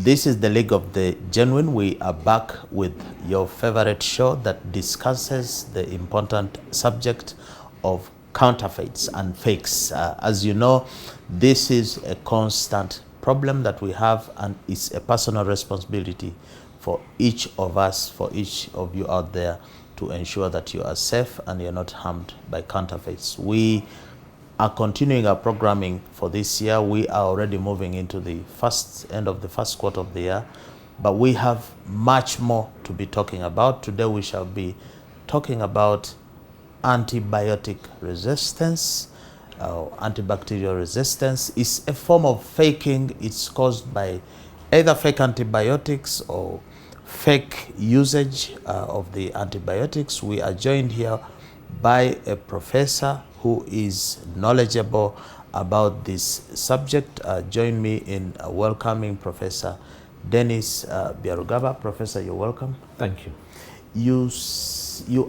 This is the League of the Genuine. We are back with your favorite show that discusses the important subject of counterfeits and fakes. As you know, this is a constant problem that we have, and it's a personal responsibility for each of us, for each of you out there, to ensure that you are safe and you're not harmed by counterfeits. We are continuing our programming for this year. We are already moving into the end of the first quarter of the year, but we have much more to be talking about. Today we shall be talking about antibiotic resistance. Antibacterial resistance is a form of faking. It's caused by either fake antibiotics or fake usage of the antibiotics. We are joined here by a professor who is knowledgeable about this subject. Join me in welcoming Professor Denis Byarugaba. Professor, you're welcome. Thank you. You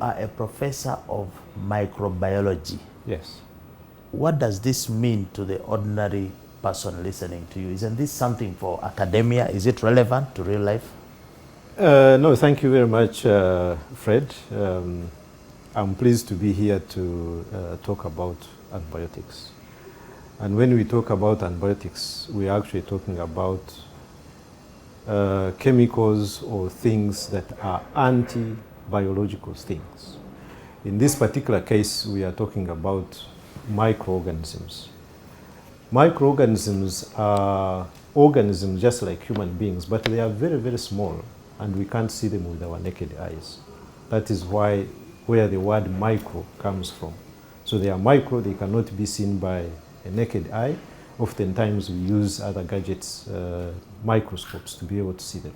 are a professor of microbiology. Yes. What does this mean to the ordinary person listening to you? Isn't this something for academia? Is it relevant to real life? No, thank you very much, Fred. I'm pleased to be here to talk about antibiotics. And when we talk about antibiotics, we're actually talking about chemicals or things that are anti-biological things. In this particular case, we are talking about microorganisms. Microorganisms are organisms just like human beings, but they are very, very small, and we can't see them with our naked eyes. That is where the word micro comes from. So they are micro, they cannot be seen by a naked eye. Oftentimes we use other gadgets, microscopes, to be able to see them.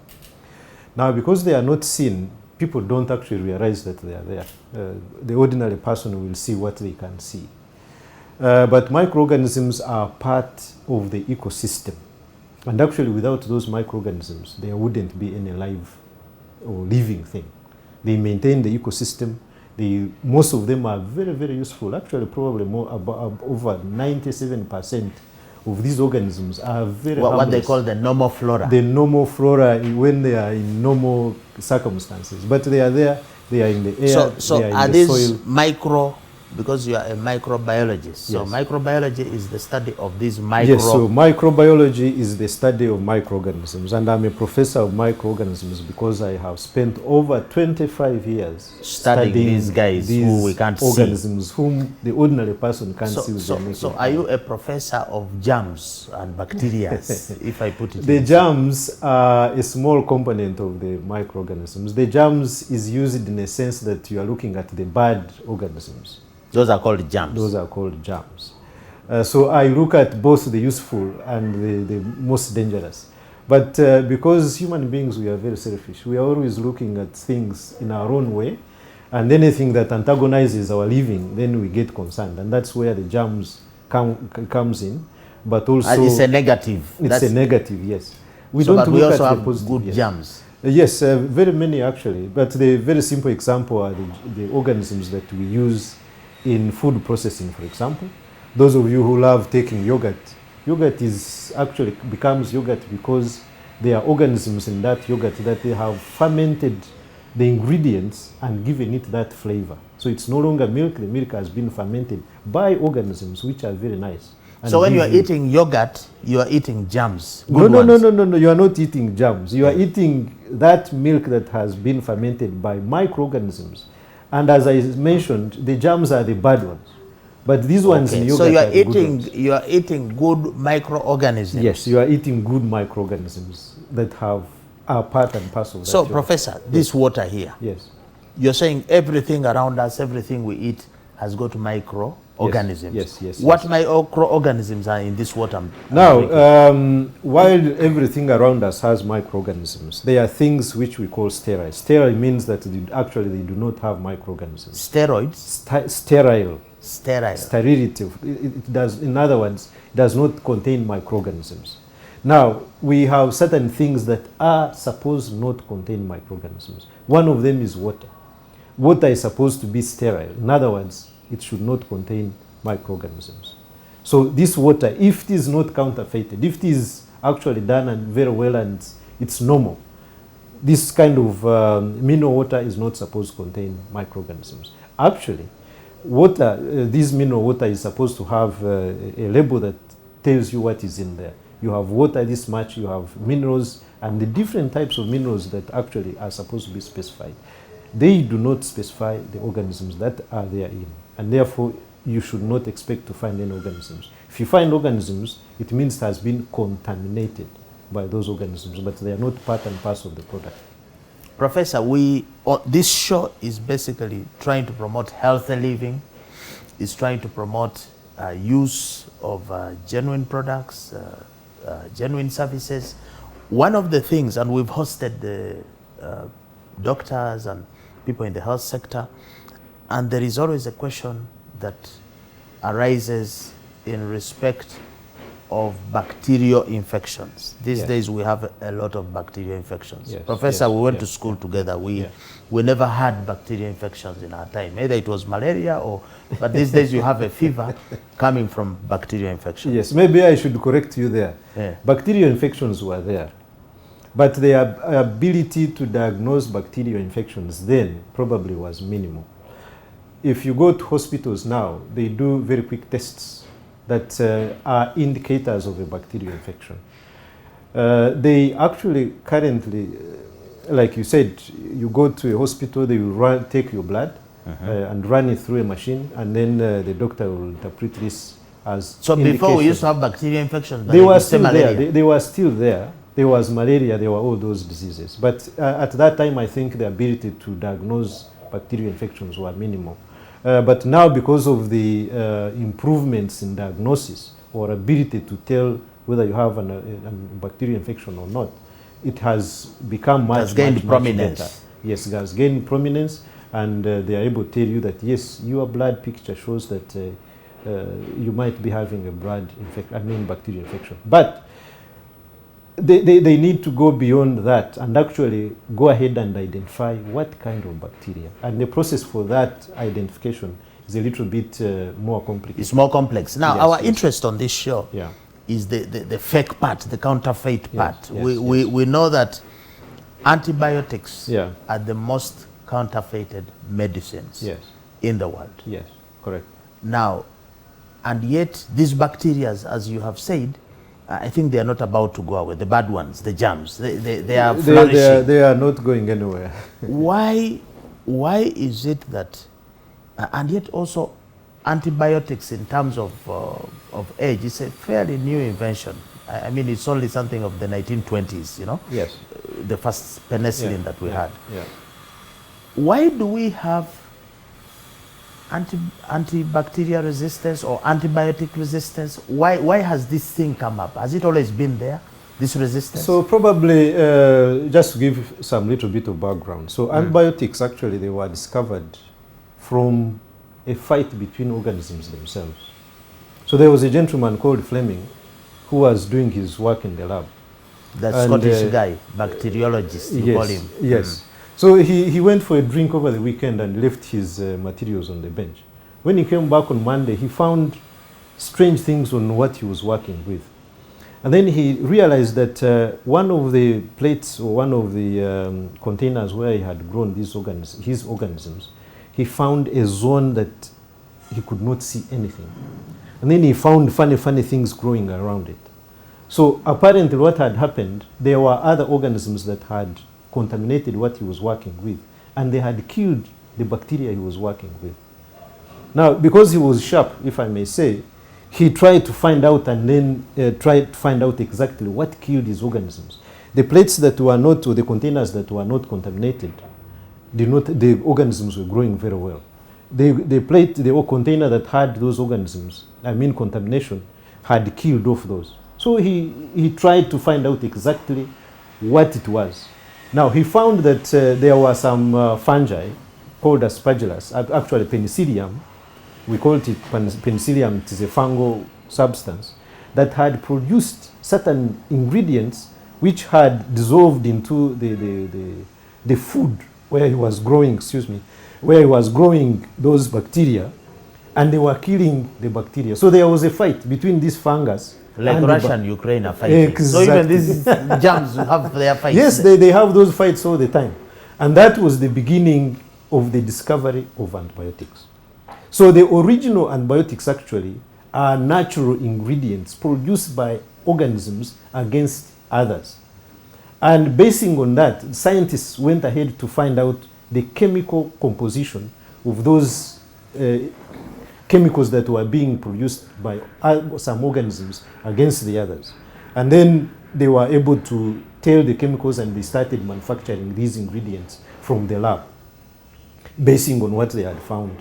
Now, because they are not seen, people don't actually realize that they are there. The ordinary person will see what they can see. But microorganisms are part of the ecosystem. And actually, without those microorganisms, there wouldn't be any live or living thing. They maintain the ecosystem. Most of them are very, very useful. Actually, probably over 97% of these organisms are very harmless. What they call the normal flora. The normal flora when they are in normal circumstances. But they are there, they are in the air, so they are in the these soil. Micro, because you are a microbiologist. So Yes. Microbiology is the study of these Yes, so microbiology is the study of microorganisms, and I'm a professor of microorganisms because I have spent over 25 years studying these guys who we can't organisms see. whom the ordinary person can't see with their naked So are you a professor of germs and bacteria, if I put it The in germs are a small component of the microorganisms. The germs is used in a sense that you are looking at the bad organisms. Those are called germs. Those are called germs. So I look at both the useful and the most dangerous. But because human beings, we are very selfish. We are always looking at things in our own way. And anything that antagonizes our living, then we get concerned. And that's where the germs comes in. But also... And it's a negative. It's a negative, yes. We also have good germs. Yes, very many actually. But the very simple example are the organisms that we use in food processing, for example. Those of you who love taking yogurt becomes yogurt because there are organisms in that yogurt that they have fermented the ingredients and given it that flavor. So it's no longer milk. The milk has been fermented by organisms, which are very nice. So when you are eating yogurt, you are eating germs. No. You are not eating germs. You are eating that milk that has been fermented by microorganisms. And as I mentioned, the germs are the bad ones. But these ones in yogurt so you are eating good microorganisms. Yes, you are eating good microorganisms that are part and parcel of that. So, Professor, this water here. Yes. You're saying everything around us, everything we eat has got microorganisms. Yes. What microorganisms are in this water? Now, while everything around us has microorganisms, there are things which we call sterile. Sterile means that actually they do not have microorganisms. Steroids? Sterile. Sterility. It does, in other words, does not contain microorganisms. Now, we have certain things that are supposed not to contain microorganisms. One of them is water. Water is supposed to be sterile. In other words, it should not contain microorganisms. So this water, if it is not counterfeited, if it is actually done and very well and it's normal. This kind of mineral water is not supposed to contain microorganisms. Actually, water, this mineral water is supposed to have a label that tells you what is in there. You have water this much, you have minerals, and the different types of minerals that actually are supposed to be specified. They do not specify the organisms that are there in, and therefore you should not expect to find any organisms. If you find organisms, it means it has been contaminated by those organisms, but they are not part and parcel of the product. Professor, this show is basically trying to promote healthy living, is trying to promote use of genuine products, genuine services. One of the things, and we've hosted the doctors and people in the health sector, and there is always a question that arises in respect of bacterial infections. These days we have a lot of bacterial infections. Yes, Professor, yes, we went to school together. We never had bacterial infections in our time. Either it was malaria but these days you have a fever coming from bacterial infection. Yes, maybe I should correct you there. Yeah. Bacterial infections were there, but their ability to diagnose bacterial infections then probably was minimal. If you go to hospitals now, they do very quick tests that are indicators of a bacterial infection. They actually currently, like you said, you go to a hospital, they will take your blood and run it through a machine, and then the doctor will interpret this as So before we used to have bacterial infections, but they were still there. They were still there. There was malaria, there were all those diseases. But at that time, I think the ability to diagnose bacterial infections were minimal. But now, because of the improvements in diagnosis or ability to tell whether you have a bacterial infection or not, it has become much prominence. better. Yes, it has gained prominence, and they are able to tell you that, yes, your blood picture shows that you might be having a bacterial infection. But they need to go beyond that and actually go ahead and identify what kind of bacteria. And the process for that identification is a little bit more complicated. It's more complex. Now, our interest on this show Yeah. is the fake part, the counterfeit part. Yes, we know that antibiotics Yeah. are the most counterfeited medicines Yes. in the world. Yes, correct. Now, and yet these bacteria, as you have said, I think they are not about to go away. The bad ones, the germs, they are flourishing. They are not going anywhere. Why is it that, and yet also antibiotics in terms of age, it's a fairly new invention. I mean, it's only something of the 1920s, you know? Yes. The first penicillin that we had. Yeah. Why do we have antibacterial resistance or antibiotic resistance? Why has this thing come up? Has it always been there, this resistance? So probably, just to give some little bit of background. So antibiotics, actually, they were discovered from a fight between organisms themselves. So there was a gentleman called Fleming who was doing his work in the lab. That Scottish guy, bacteriologist, you call him. Yes. So he went for a drink over the weekend and left his materials on the bench. When he came back on Monday, he found strange things on what he was working with. And then he realized that one of the plates or one of the containers where he had grown his organisms, he found a zone that he could not see anything. And then he found funny things growing around it. So apparently what had happened, there were other organisms that had contaminated what he was working with, and they had killed the bacteria he was working with. Now, because he was sharp, if I may say, he tried to find out and then tried to find out exactly what killed his organisms. The plates that were not, or the containers that were not contaminated, the organisms were growing very well. The container that had those organisms, contamination, had killed off those. So he tried to find out exactly what it was. Now, he found that there were some fungi called aspergillus, actually penicillium. We called it penicillium. It is a fungal substance that had produced certain ingredients which had dissolved into the food where he was growing, where he was growing those bacteria, and they were killing the bacteria. So there was a fight between this fungus Like And Russia and Ukraine are fighting. So Exactly. even these germs have their fights. Yes, they have those fights all the time. And that was the beginning of the discovery of antibiotics. So the original antibiotics actually are natural ingredients produced by organisms against others. And basing on that, scientists went ahead to find out the chemical composition of those chemicals that were being produced by some organisms against the others. And then they were able to tell the chemicals, and they started manufacturing these ingredients from the lab, basing on what they had found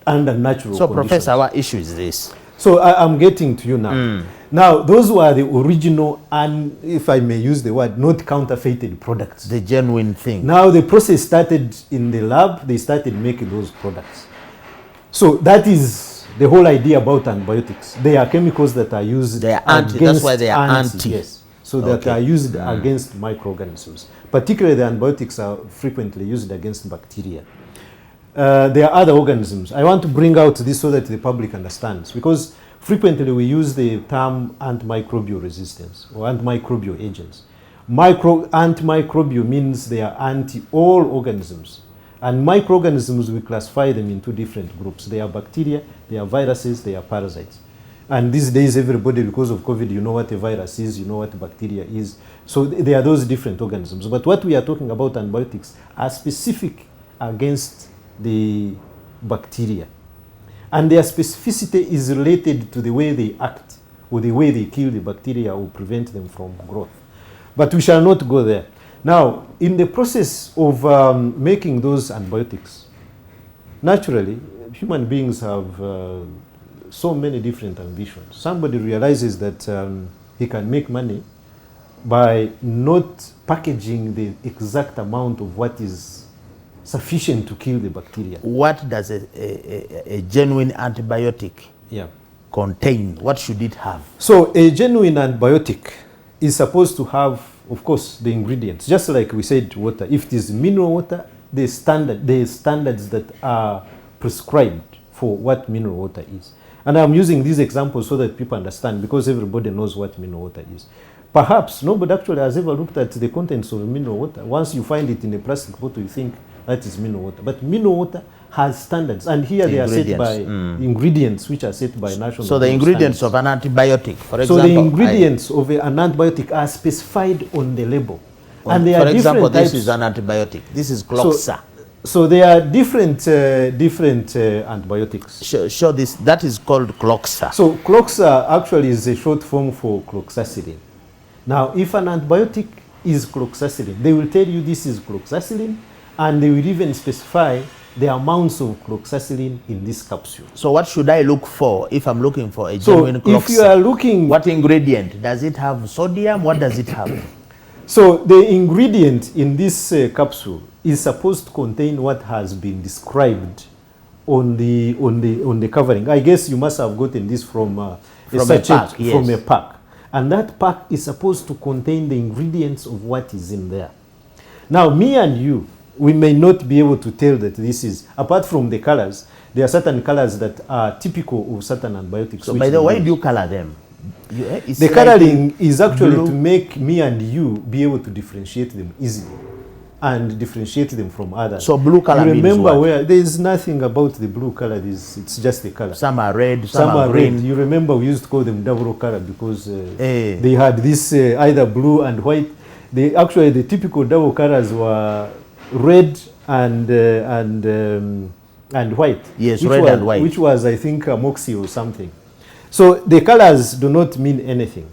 under natural So, conditions. Professor, our issue is this. So I'm getting to you now. Now, those were the original, and if I may use the word, not counterfeited products. The genuine thing. Now the process started in the lab, they started making those products. So that is the whole idea about antibiotics. They are chemicals that are used They are anti, that's why they are anti. Yes. So that are used against microorganisms. Particularly the antibiotics are frequently used against bacteria. There are other organisms. I want to bring out this so that the public understands, because frequently we use the term antimicrobial resistance or antimicrobial agents. Antimicrobial means they are anti all organisms. And microorganisms, we classify them in two different groups. They are bacteria, they are viruses, they are parasites. And these days, everybody, because of COVID, you know what a virus is, you know what a bacteria is. So there are those different organisms. But what we are talking about, antibiotics, are specific against the bacteria. And their specificity is related to the way they act, or the way they kill the bacteria or prevent them from growth. But we shall not go there. Now, in the process of making those antibiotics, naturally, human beings have so many different ambitions. Somebody realizes that he can make money by not packaging the exact amount of what is sufficient to kill the bacteria. What does a genuine antibiotic contain? What should it have? So a genuine antibiotic is supposed to have, of course, the ingredients. Just like we said, water. If it is mineral water, the standards that are prescribed for what mineral water is. And I'm using these examples so that people understand, because everybody knows what mineral water is. Perhaps nobody actually has ever looked at the contents of mineral water. Once you find it in a plastic bottle, you think that is mineral water. But mineral water has standards, and here they are set by ingredients which are set by national. So the ingredients of an antibiotic, for example. So the ingredients of an antibiotic are specified on the label. And they are for example, different types. this is an antibiotic. This is Cloxa. So there are different antibiotics. Show this. That is called Cloxa. So Cloxa actually is a short form for cloxacillin. Now, if an antibiotic is cloxacillin, they will tell you this is cloxacillin, and they will even specify the amounts of cloxacillin in this capsule. So what should I look for if I'm looking for a genuine Cloxa? If you are looking... What ingredient? Does it have sodium? What does it have? So the ingredient in this capsule is supposed to contain what has been described on the covering. I guess you must have gotten this from a pack, yes. From a pack. And that pack is supposed to contain the ingredients of what is in there. Now, me and you, we may not be able to tell that this is, apart from the colors, there are certain colors that are typical of certain antibiotics. So by the way, do you color them? The coloring is actually blue, to make me and you be able to differentiate them easily and differentiate them from others. So blue color means remember what? Where there is nothing about the blue color, it's just the color. Some are red, some are green. Red. You remember we used to call them double color because they had this either blue and white. Actually, the typical double colors were red and white. Yes, red and white. Which was, I think, moxie or something. So the colors do not mean anything.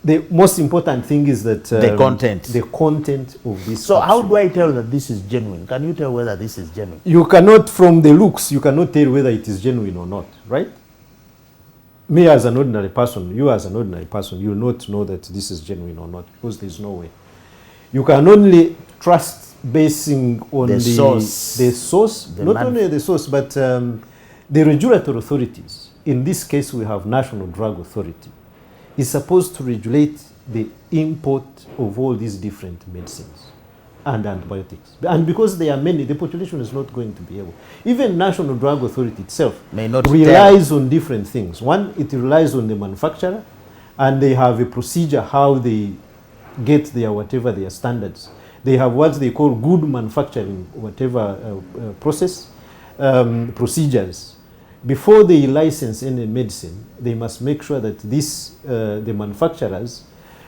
The most important thing is that the content of this. So how do I tell that this is genuine? Can you tell whether this is genuine? You cannot, from the looks, you cannot tell whether it is genuine or not, right? Me as an ordinary person, you as an ordinary person, you will not know that this is genuine or not, because there's no way. You can only trust basing on the source, not only the source, but the regulatory authorities. In this case, we have National Drug Authority. Is supposed to regulate the import of all these different medicines and antibiotics. And because there are many, the population is not going to be able. Even National Drug Authority itself may not relies on different things. One, it relies on the manufacturer and they have a procedure how they get their whatever their standards. They have what they call good manufacturing whatever process procedures. Before they license any medicine, they must make sure that the manufacturers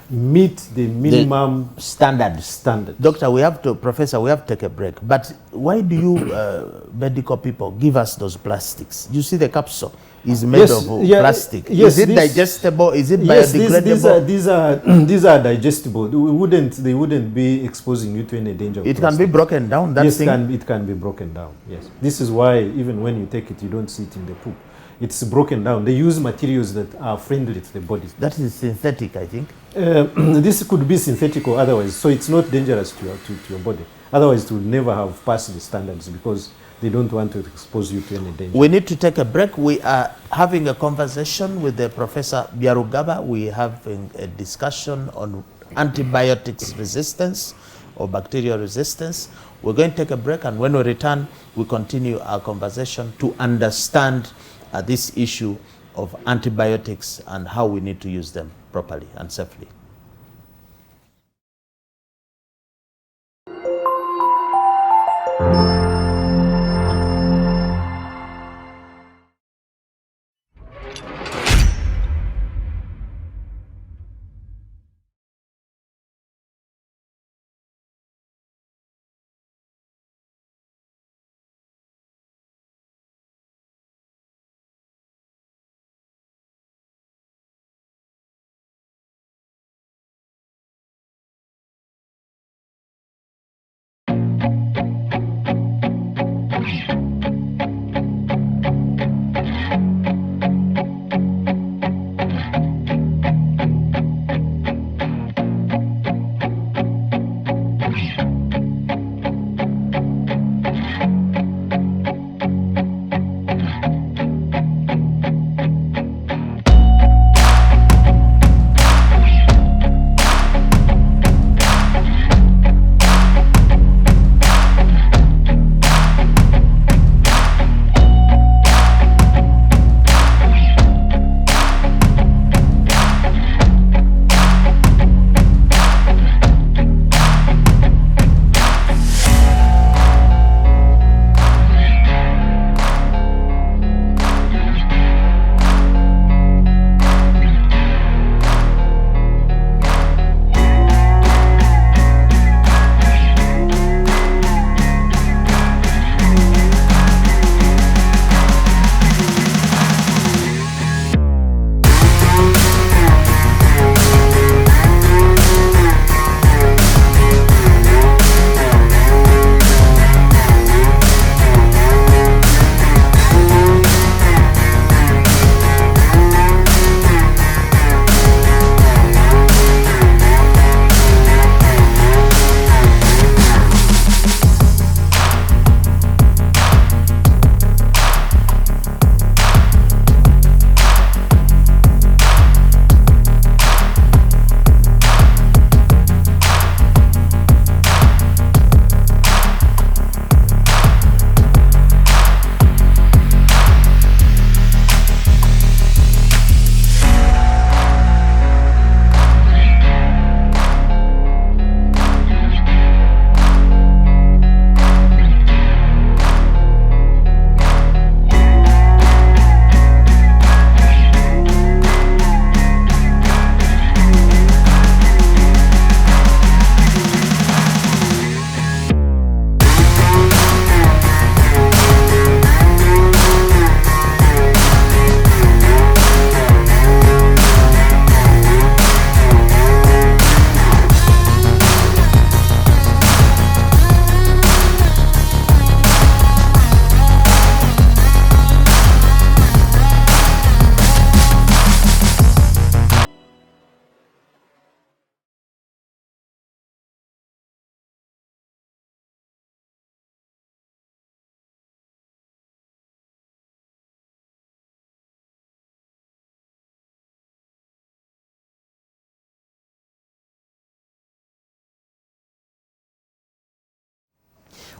meet the minimum standards. Doctor, Professor, we have to take a break. But why do you medical people give us those plastics? You see the capsule is made of plastic. Yes, is it digestible? Is it biodegradable? These are digestible. They wouldn't be exposing you to any danger. It can be broken down. Yes, it can be broken down. Yes, this is why even when you take it, you don't see it in the poop. It's broken down. They use materials that are friendly to the body. That is synthetic, I think. This could be synthetic or otherwise, so it's not dangerous to your body. Otherwise, it will never have passed the standards because they don't want to expose you to any danger. We need to take a break. We are having a conversation with the Professor Byarugaba. We are having a discussion on antibiotics resistance or bacterial resistance. We're going to take a break, and when we return, we continue our conversation to understand this issue of antibiotics and how we need to use them properly and safely.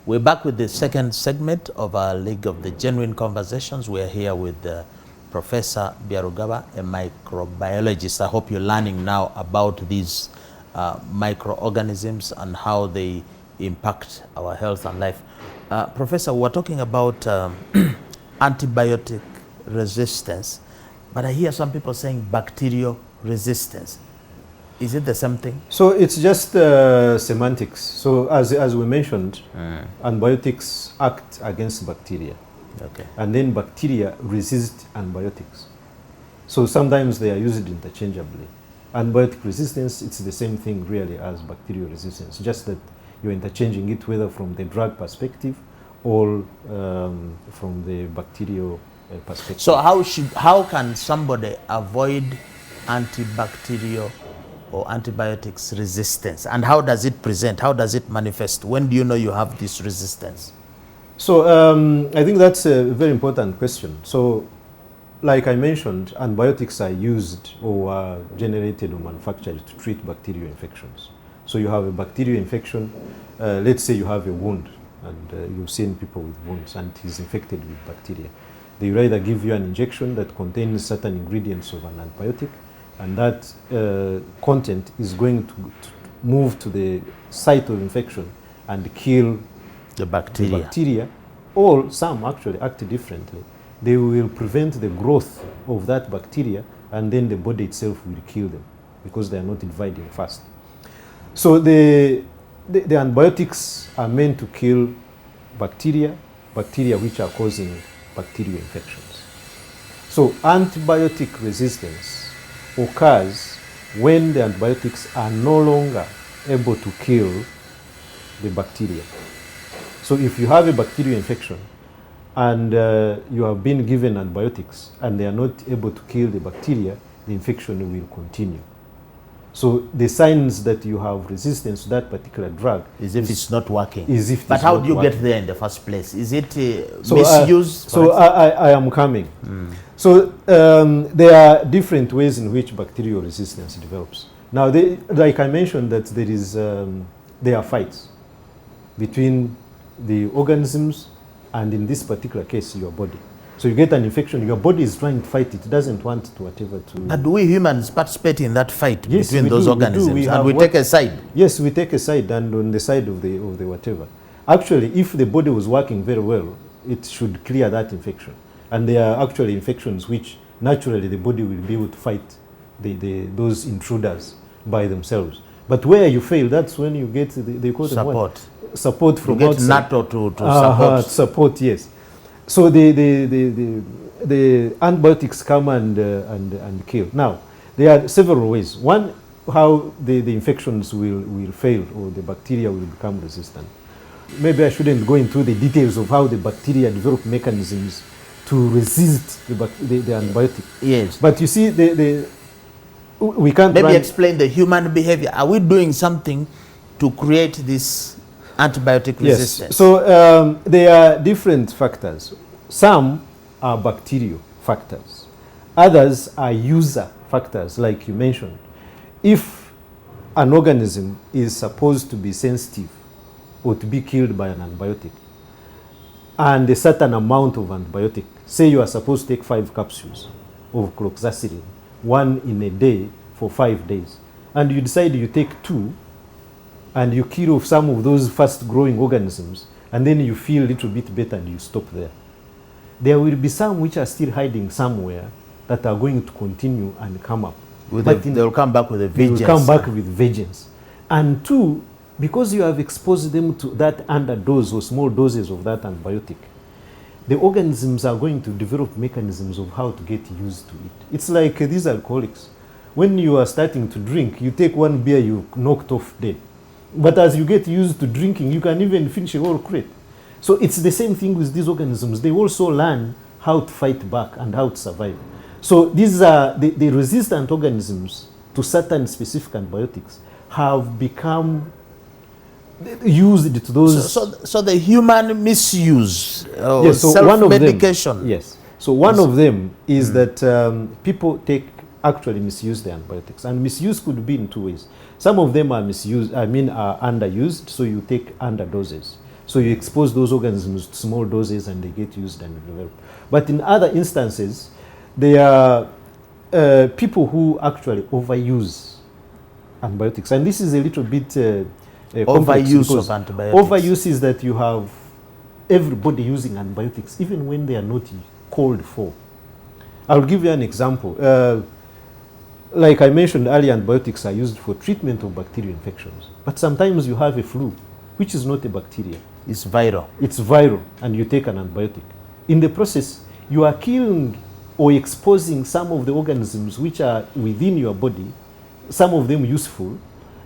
We're back with the second segment of our League of the Genuine Conversations. We're here with Professor Byarugaba, a microbiologist. I hope you're learning now about these microorganisms and how they impact our health and life. Professor, we're talking about antibiotic resistance, but I hear some people saying bacterial resistance. Is it the same thing? So it's just semantics. So as we mentioned, antibiotics act against bacteria. Okay. And then bacteria resist antibiotics. So sometimes they are used interchangeably. Antibiotic resistance, it's the same thing really as bacterial resistance, just that you're interchanging it whether from the drug perspective or from the bacterial perspective. So how can somebody avoid antibacterial or antibiotics resistance, and how does it present? How does it manifest? When do you know you have this resistance? So I think that's a very important question. So like I mentioned, antibiotics are used or are generated or manufactured to treat bacterial infections. So you have a bacterial infection, let's say you have a wound, and you've seen people with wounds and he's infected with bacteria. They will either give you an injection that contains certain ingredients of an antibiotic, and that content is going to move to the site of infection and kill the bacteria. Or some actually act differently. They will prevent the growth of that bacteria, and then the body itself will kill them because they are not dividing fast. So the antibiotics are meant to kill bacteria which are causing bacterial infections. So antibiotic resistance occurs when the antibiotics are no longer able to kill the bacteria. So if you have a bacterial infection and you have been given antibiotics and they are not able to kill the bacteria, the infection will continue. So the signs that you have resistance to that particular drug is if it's not working. But how do you get there in the first place? Is it misuse? I am coming. So there are different ways in which bacterial resistance develops. Now, like I mentioned, that there are fights between the organisms and, in this particular case, your body. So you get an infection, your body is trying to fight it, doesn't want to whatever to... But do we humans participate in that fight between those organisms? We take a side? Yes, we take a side, and on the side of the whatever. Actually, if the body was working very well, it should clear that infection. And there are actually infections which naturally the body will be able to fight those intruders by themselves. But where you fail, that's when you get they call support. Support from you get outside. NATO to support. Support, yes. So the antibiotics come and kill. Now, there are several ways. One, how the infections will fail or the bacteria will become resistant. Maybe I shouldn't go into the details of how the bacteria develop mechanisms to resist the antibiotic. Yes. But you see, we can't maybe explain the human behavior. Are we doing something to create this antibiotic resistance? Yes. So there are different factors. Some are bacterial factors. Others are user factors, like you mentioned. If an organism is supposed to be sensitive or to be killed by an antibiotic, and a certain amount of antibiotic, say you are supposed to take 5 capsules of cloxacillin, 1 in a day for 5 days, and you decide you take 2, and you kill off some of those fast-growing organisms, and then you feel a little bit better and you stop there. There will be some which are still hiding somewhere that are going to continue and come up. They will come back with a vengeance. They will come back with vengeance. And 2, because you have exposed them to that underdose or small doses of that antibiotic, the organisms are going to develop mechanisms of how to get used to it. It's like these alcoholics. When you are starting to drink, you take 1 beer, you knocked off dead. But as you get used to drinking, you can even finish a whole crate. So it's the same thing with these organisms. They also learn how to fight back and how to survive. So these are the resistant organisms to certain specific antibiotics have become used to those. So the human misuse yes, so self-medication. Yes. So one of them is that people actually misuse the antibiotics, and misuse could be in 2 ways. Some of them are misused, are underused, so you take underdoses. So you expose those organisms to small doses and they get used and develop. But in other instances, There are people who actually overuse antibiotics, and this is a little bit overuse of antibiotics. Overuse is that you have everybody using antibiotics even when they are not called for. I'll give you an example. Like I mentioned earlier, antibiotics are used for treatment of bacterial infections. But sometimes you have a flu, which is not a bacteria. It's viral. It's viral, and you take an antibiotic. In the process, you are killing or exposing some of the organisms which are within your body, some of them useful,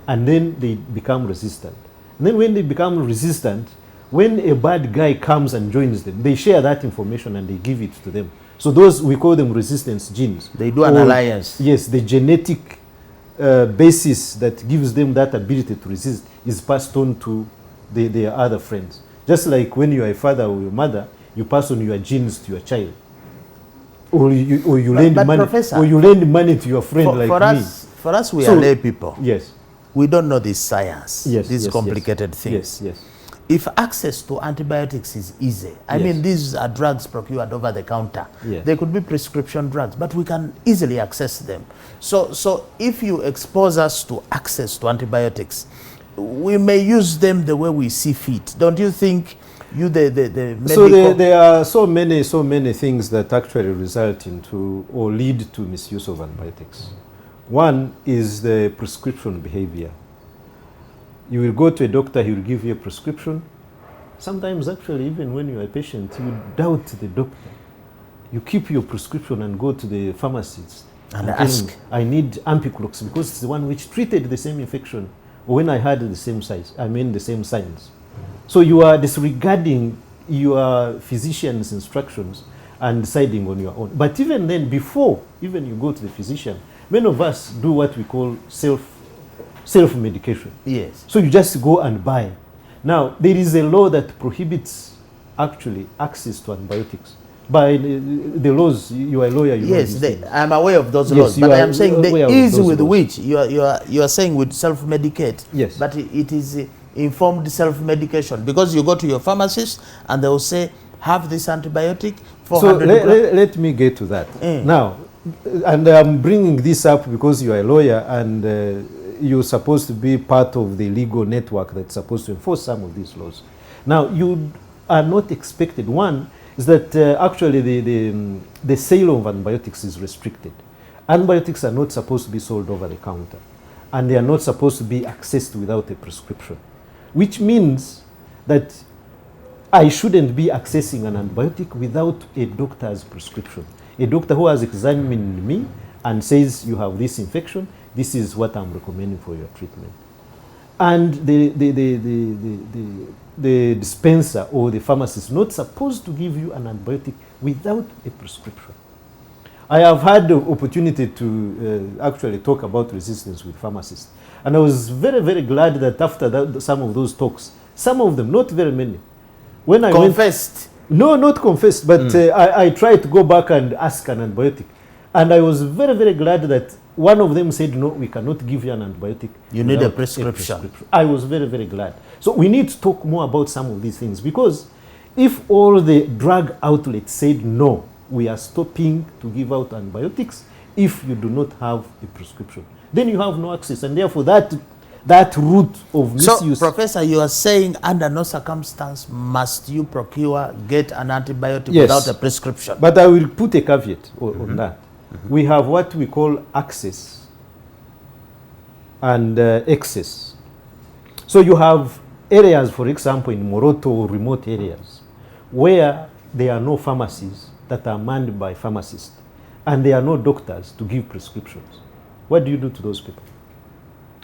and then they become resistant. And then when they become resistant, when a bad guy comes and joins them, they share that information and they give it to them. So those, we call them resistance genes. They do an alliance. Yes, the genetic basis that gives them that ability to resist is passed on to their other friends. Just like when you are a father or your mother, you pass on your genes to your child. Or you lend money to your friend me. For us, we are lay people. Yes. We don't know this science, yes, these yes, complicated yes, things. Yes, yes. If access to antibiotics is easy, I mean, these are drugs procured over the counter. Yes. They could be prescription drugs, but we can easily access them. So if you expose us to access to antibiotics, we may use them the way we see fit. Don't you think? The medical... So there are so many things that actually result into or lead to misuse of antibiotics. One is the prescription behavior. You will go to a doctor, he will give you a prescription. Sometimes actually, even when you are a patient, you doubt the doctor. You keep your prescription and go to the pharmacist and ask, I need Ampiclox because it's the one which treated the same infection or when I had the same size, the same signs. So you are disregarding your physician's instructions and deciding on your own. But even then, before even you go to the physician, many of us do what we call self-medication. Yes. So you just go and buy. Now, there is a law that prohibits actually access to antibiotics. By the laws, you are a lawyer. Yes, I'm aware of those laws, but I am saying the ease with which you are saying with self-medicate. Yes. But it is informed self-medication because you go to your pharmacist and they will say, have this antibiotic, 400 So let me get to that. Now, and I'm bringing this up because you are a lawyer and you're supposed to be part of the legal network that's supposed to enforce some of these laws. Now, you are not expected. One is that actually the sale of antibiotics is restricted. Antibiotics are not supposed to be sold over the counter, and they are not supposed to be accessed without a prescription, which means that I shouldn't be accessing an antibiotic without a doctor's prescription. A doctor who has examined me and says you have this infection, this is what I'm recommending for your treatment. And the dispenser or the pharmacist is not supposed to give you an antibiotic without a prescription. I have had the opportunity to actually talk about resistance with pharmacists. And I was very, very glad that after some of those talks, some of them, not very many, when I confessed. No, not confessed, but I tried to go back and ask an antibiotic. And I was very, very glad that one of them said, no, we cannot give you an antibiotic. You need a prescription. I was very, very glad. So we need to talk more about some of these things, because if all the drug outlets said, no, we are stopping to give out antibiotics if you do not have a prescription, then you have no access. And therefore that route of misuse. So, Professor, you are saying under no circumstance must you get an antibiotic without a prescription. But I will put a caveat on that. We have what we call access and excess. So you have areas, for example, in Moroto or remote areas, where there are no pharmacies that are manned by pharmacists, and there are no doctors to give prescriptions. What do you do to those people?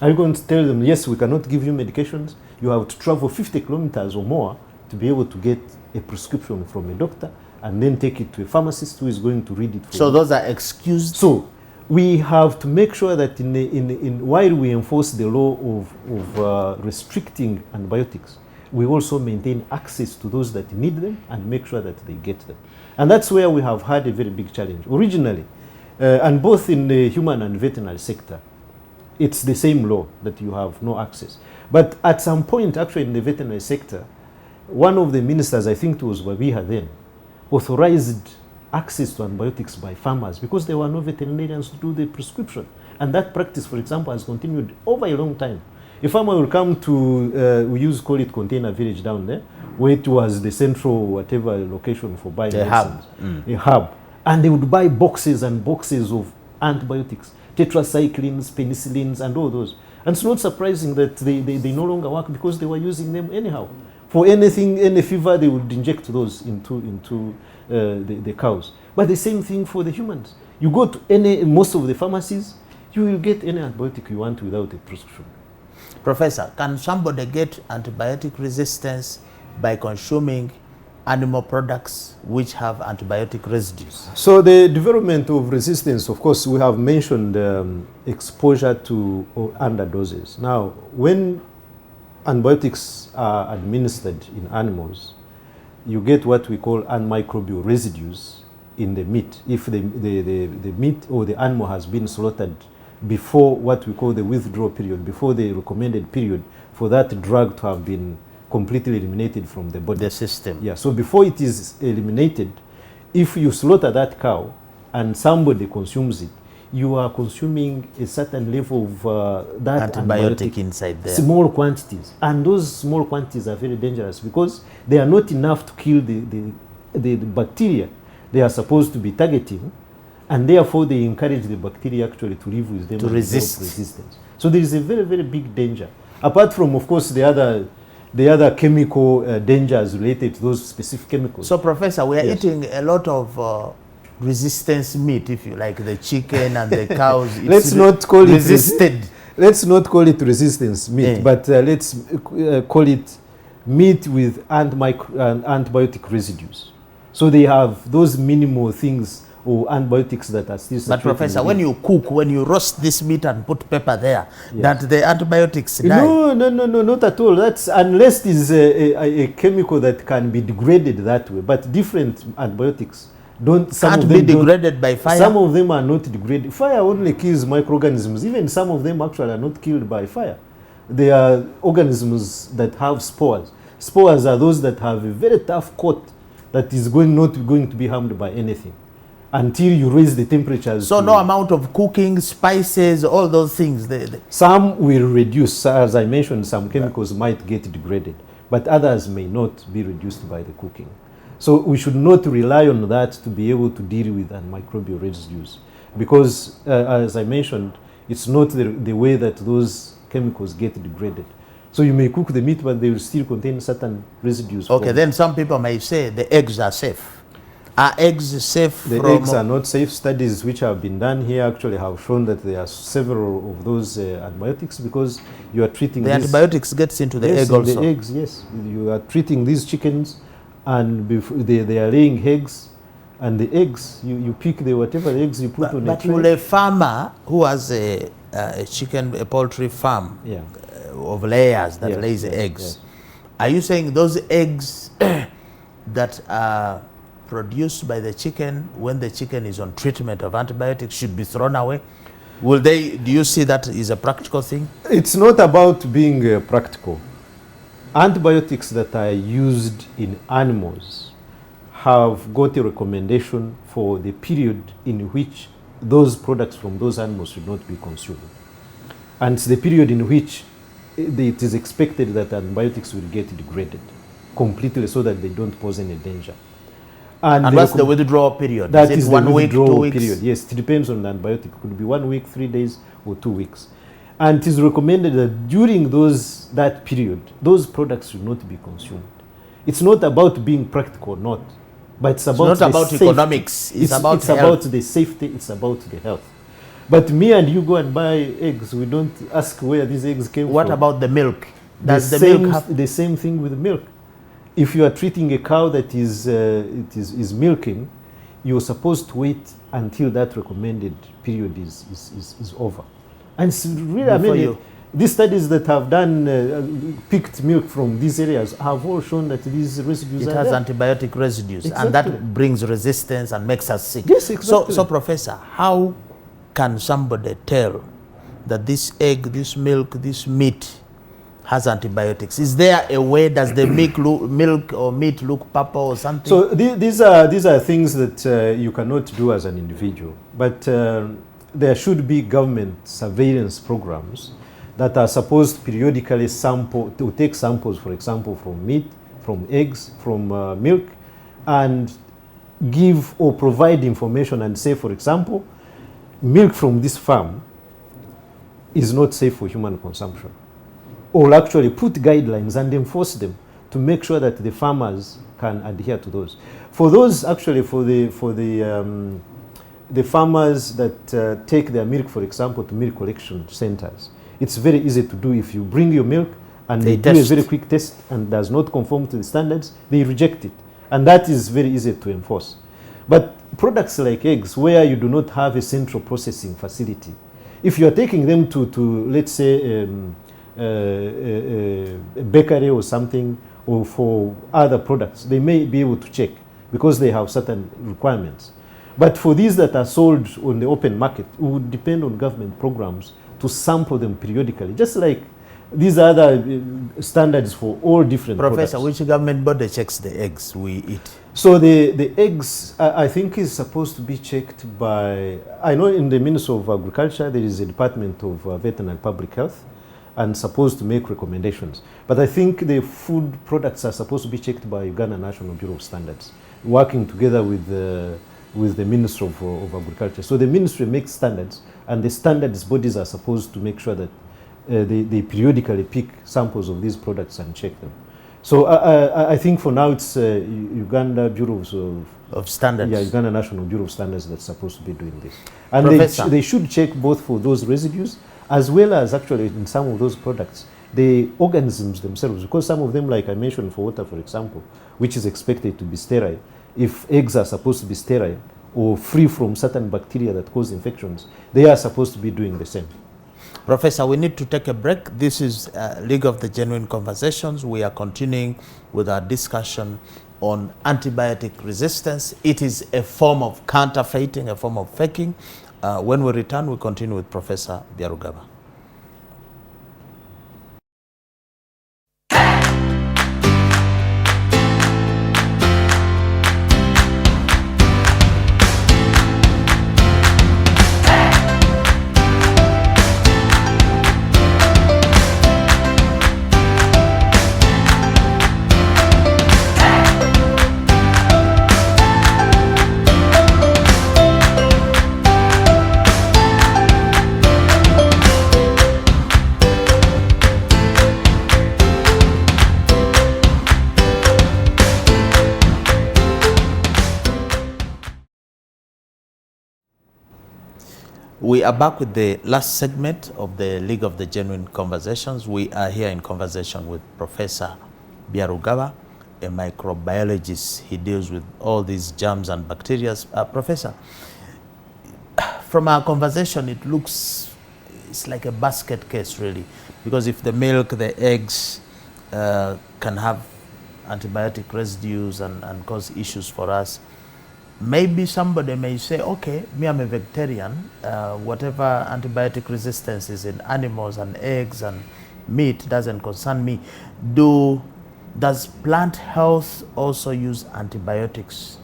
Are you going to tell them, yes, we cannot give you medications? You have to travel 50 kilometers or more to be able to get a prescription from a doctor and then take it to a pharmacist who is going to read it for you. So those are excused? So we have to make sure that while we enforce the law of restricting antibiotics, we also maintain access to those that need them and make sure that they get them. And that's where we have had a very big challenge. Originally, and both in the human and veterinary sector, it's the same law that you have no access. But at some point, actually, in the veterinary sector, one of the ministers, I think it was Wabiha then, authorized access to antibiotics by farmers because there were no veterinarians to do the prescription. And that practice, for example, has continued over a long time. A farmer will come to, we used to call it container village down there, where it was the central whatever location for buying medicines, a hub. And they would buy boxes and boxes of antibiotics, tetracyclines, penicillins, and all those. And it's not surprising that they no longer work because they were using them anyhow. For anything, any fever, they would inject those into the cows. But the same thing for the humans. You go to most of the pharmacies, you will get any antibiotic you want without a prescription. Professor, can somebody get antibiotic resistance by consuming animal products which have antibiotic residues? So the development of resistance, of course, we have mentioned exposure to underdoses. Now, when antibiotics are administered in animals, you get what we call antimicrobial residues in the meat. If the meat or the animal has been slaughtered before what we call the withdrawal period, before the recommended period for that drug to have been completely eliminated from the body. The system. Yeah, so before it is eliminated, if you slaughter that cow and somebody consumes it, you are consuming a certain level of that antibiotic inside there. Small quantities. And those small quantities are very dangerous because they are not enough to kill the bacteria they are supposed to be targeting, and therefore they encourage the bacteria actually to live with them to resist. Resistance. So there is a very, very big danger. Apart from, of course, the other chemical dangers related to those specific chemicals. So, Professor, we are eating a lot of resistance meat, if you like, the chicken and the cows. Let's not call it resisted. Let's not call it resistance meat, but let's call it meat with antibiotic residues. So they have those minimal things or antibiotics that are still. But Professor, when you cook, when you roast this meat and put pepper there, that the antibiotics die? No, not at all. That's unless it is a chemical that can be degraded that way. But different antibiotics can't be degraded by fire. Some of them are not degraded. Fire only kills microorganisms. Even some of them actually are not killed by fire. They are organisms that have spores. Spores are those that have a very tough coat that is not going to be harmed by anything until you raise the temperatures. So no amount of cooking, spices, all those things. Some will reduce. As I mentioned, some chemicals might get degraded, but others may not be reduced by the cooking. So we should not rely on that to be able to deal with antimicrobial residues, because as I mentioned, it's not the way that those chemicals get degraded. So you may cook the meat, but they will still contain certain residues. Okay, then some people may say the eggs are safe. Are eggs safe? The eggs are not safe. Studies which have been done here actually have shown that there are several of those antibiotics because you are treating the antibiotics gets into the egg also. The eggs, yes. You are treating these chickens, and they are laying eggs, and the eggs you pick whatever eggs you put on a tray. But will a farmer who has a poultry farm of layers that lays eggs, are you saying those eggs that are produced by the chicken when the chicken is on treatment of antibiotics should be thrown away? Do you see that is a practical thing? It's not about being practical. Antibiotics that are used in animals have got a recommendation for the period in which those products from those animals should not be consumed. And it's the period in which it is expected that antibiotics will get degraded completely so that they don't pose any danger. And what's the withdrawal period? That is is it 1 week, 2 weeks? Period. Yes, it depends on the antibiotic. It could be 1 week, 3 days, or 2 weeks. And it is recommended that during that period, those products should not be consumed. It's not about being practical or not, but it's about economics. It's about the safety. It's about the health. But me and you go and buy eggs. We don't ask where these eggs came from. What about the milk? Does the milk have the same thing with milk? If you are treating a cow that is milking, you're supposed to wait until that recommended period is over. And it's really, these studies that have done picked milk from these areas have all shown that these residues it has antibiotic residues, exactly. And that brings resistance and makes us sick. Yes, exactly. So Professor, how can somebody tell that this egg, this milk, this meat has antibiotics. Is there a way, does the milk or meat look purple or something? So these are things that you cannot do as an individual, but there should be government surveillance programs that are supposed periodically to take samples, for example, from meat, from eggs, from milk, and give or provide information and say, for example, milk from this farm is not safe for human consumption. Or actually put guidelines and enforce them to make sure that the farmers can adhere to those. For those, actually, for the farmers that take their milk, for example, to milk collection centers, it's very easy to do. If you bring your milk and they do a very quick test and does not conform to the standards, they reject it. And that is very easy to enforce. But products like eggs, where you do not have a central processing facility, if you are taking them to let's say, a bakery or something, or for other products, they may be able to check because they have certain requirements. But for these that are sold on the open market, it would depend on government programs to sample them periodically, just like these are the standards for all different Professor, products. which government body checks the eggs we eat? So the eggs, I think, is supposed to be checked by, I know in the Ministry of Agriculture, there is a Department of Veterinary Public Health, and supposed to make recommendations. But I think the food products are supposed to be checked by Uganda National Bureau of Standards, working together with the Ministry of Agriculture. So the ministry makes standards, and the standards bodies are supposed to make sure that they periodically pick samples of these products and check them. So I think for now it's Uganda Bureau of Standards. Yeah, Uganda National Bureau of Standards that's supposed to be doing this. And they should check both for those residues as well as actually in some of those products, the organisms themselves, because some of them, like I mentioned for water, for example, which is expected to be sterile, if eggs are supposed to be sterile or free from certain bacteria that cause infections, they are supposed to be doing the same. Professor, we need to take a break. This is League of the Genuine Conversations. We are continuing with our discussion on antibiotic resistance. It is a form of counterfeiting, a form of faking. When we return, we continue with Professor Byarugaba. We are back with the last segment of the League of the Genuine Conversations. We are here in conversation with Professor Byarugaba, a microbiologist. He deals with all these germs and bacteria. Professor, from our conversation, it looks, it's like a basket case really, because if the milk, the eggs can have antibiotic residues and cause issues for us, maybe somebody may say, okay, me, I'm a vegetarian, whatever antibiotic resistance is in animals and eggs and meat doesn't concern me. Does plant health also use antibiotics?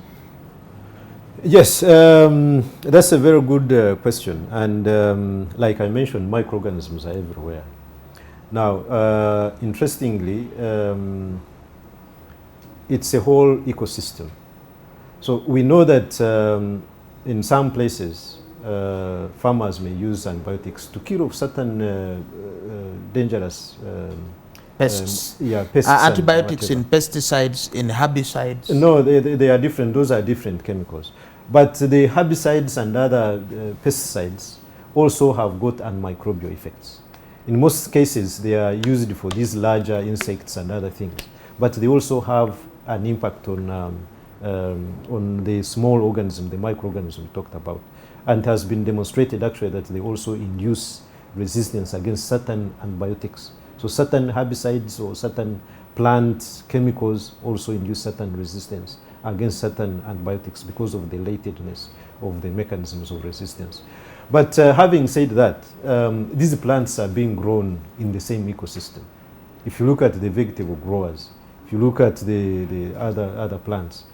Yes, that's a very good question. And like I mentioned, microorganisms are everywhere. Now, interestingly, it's a whole ecosystem. So we know that in some places, farmers may use antibiotics to kill off certain dangerous pests. Pests. Antibiotics in pesticides, in herbicides? No, they are different. Those are different chemicals. But the herbicides and other pesticides also have got antimicrobial effects. In most cases, they are used for these larger insects and other things. But they also have an impact on the small organism, the microorganism we talked about. And it has been demonstrated actually that they also induce resistance against certain antibiotics. So certain herbicides or certain plant chemicals also induce certain resistance against certain antibiotics because of the latedness of the mechanisms of resistance. But having said that, these plants are being grown in the same ecosystem. If you look at the vegetable growers, if you look at the other plants,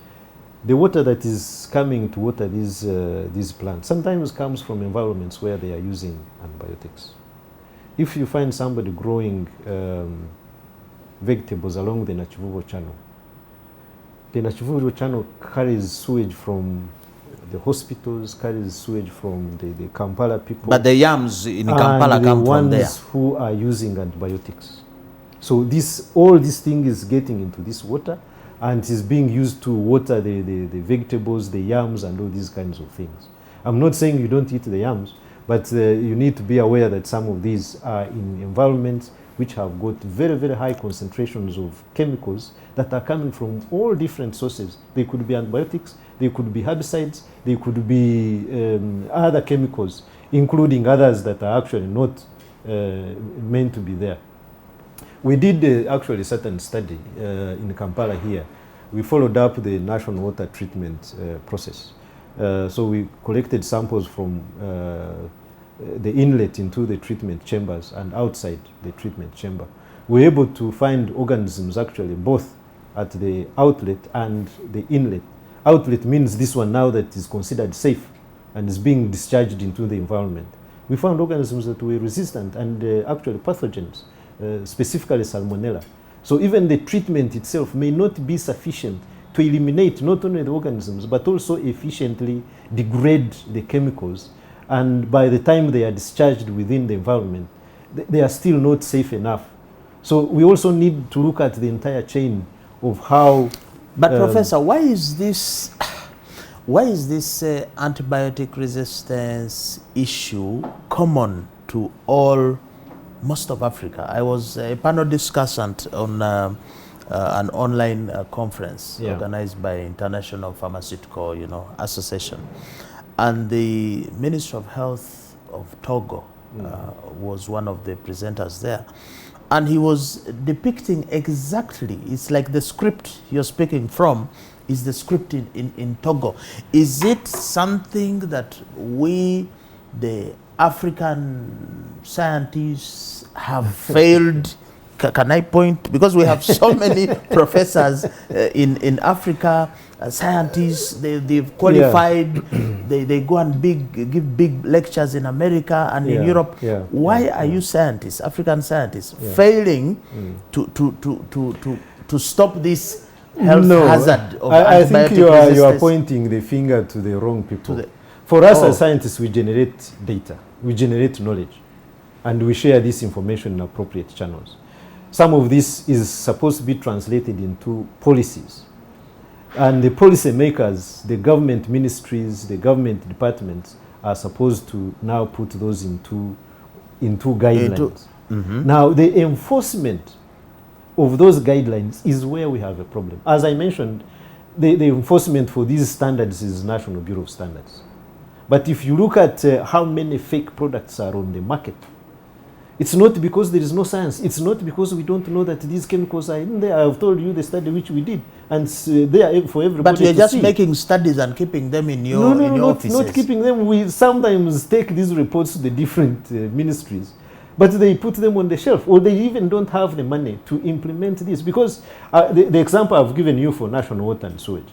the water that is coming to water these plants sometimes comes from environments where they are using antibiotics. If you find somebody growing vegetables along the Nachivubo channel, the Nachivubo channel carries sewage from the hospitals, carries sewage from the Kampala people. But the yams in Kampala come from there. The ones who are using antibiotics. So all this thing is getting into this water and is being used to water the vegetables, the yams, and all these kinds of things. I'm not saying you don't eat the yams, but you need to be aware that some of these are in environments which have got very, very high concentrations of chemicals that are coming from all different sources. They could be antibiotics, they could be herbicides, they could be other chemicals, including others that are actually not meant to be there. We did actually a certain study in Kampala here. We followed up the national water treatment process. So we collected samples from the inlet into the treatment chambers and outside the treatment chamber. We were able to find organisms actually both at the outlet and the inlet. Outlet means this one now that is considered safe and is being discharged into the environment. We found organisms that were resistant and actually pathogens, specifically Salmonella. So even the treatment itself may not be sufficient to eliminate not only the organisms but also efficiently degrade the chemicals, and by the time they are discharged within the environment, they are still not safe enough. So we also need to look at the entire chain of how... But Professor, why is this antibiotic resistance issue common to most of Africa? I was a panel discussant on an online conference organized by International Pharmaceutical Association, and the Minister of Health of Togo was one of the presenters there, and he was depicting exactly, it's like the script you're speaking from is the script in Togo. Is it something that we, the African scientists, have failed? Can I point, because we have so many professors in Africa, scientists, they've qualified, they go and give big lectures in America and in Europe. Why are you scientists, African scientists, failing to stop this health hazard of I think you are pointing the finger to the wrong people. For us as scientists, we generate data, we generate knowledge, and we share this information in appropriate channels. Some of this is supposed to be translated into policies. And the policy makers, the government ministries, the government departments are supposed to now put those into guidelines. Now, the enforcement of those guidelines is where we have a problem. As I mentioned, the enforcement for these standards is National Bureau of Standards. But if you look at how many fake products are on the market, it's not because there is no science. It's not because we don't know that these chemicals are in there. I've told you the study which we did, and they are for everybody to see. But you're just making studies and keeping them in your offices. Not keeping them. We sometimes take these reports to the different ministries, but they put them on the shelf, or they even don't have the money to implement this. Because the example I've given you for national water and sewage,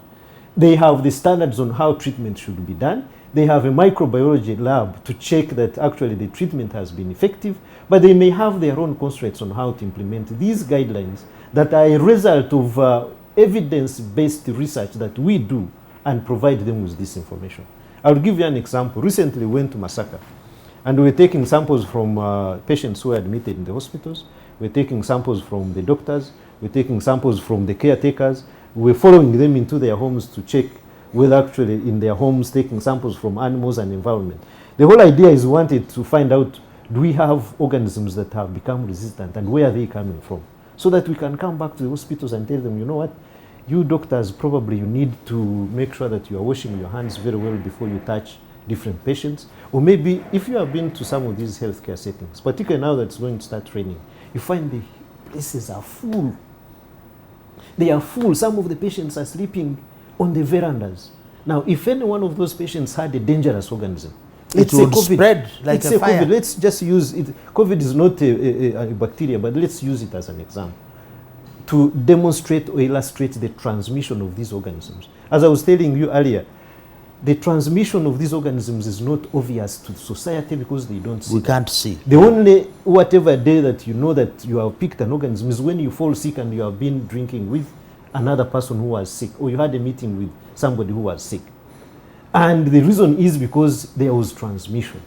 they have the standards on how treatment should be done. They have a microbiology lab to check that actually the treatment has been effective, but they may have their own constraints on how to implement these guidelines that are a result of evidence-based research that we do and provide them with this information. I'll give you an example. Recently, we went to Masaka, and we're taking samples from patients who are admitted in the hospitals. We're taking samples from the doctors. We're taking samples from the caretakers. We're following them into their homes to check whether actually in their homes, taking samples from animals and environment. The whole idea is we wanted to find out, do we have organisms that have become resistant and where are they coming from? So that we can come back to the hospitals and tell them, you know what, you doctors, probably you need to make sure that you are washing your hands very well before you touch different patients. Or maybe if you have been to some of these healthcare settings, particularly now that it's going to start training, you find the places are full. They are full. Some of the patients are sleeping on the verandas. Now, if any one of those patients had a dangerous organism, It would spread like it's a fire. COVID. Let's just use it. COVID is not a bacteria, but let's use it as an example to demonstrate or illustrate the transmission of these organisms. As I was telling you earlier, the transmission of these organisms is not obvious to society because they don't see. We can't see. The only whatever day that you know that you have picked an organism is when you fall sick and you have been drinking with another person who was sick, or you had a meeting with somebody who was sick. And the reason is because there was transmission.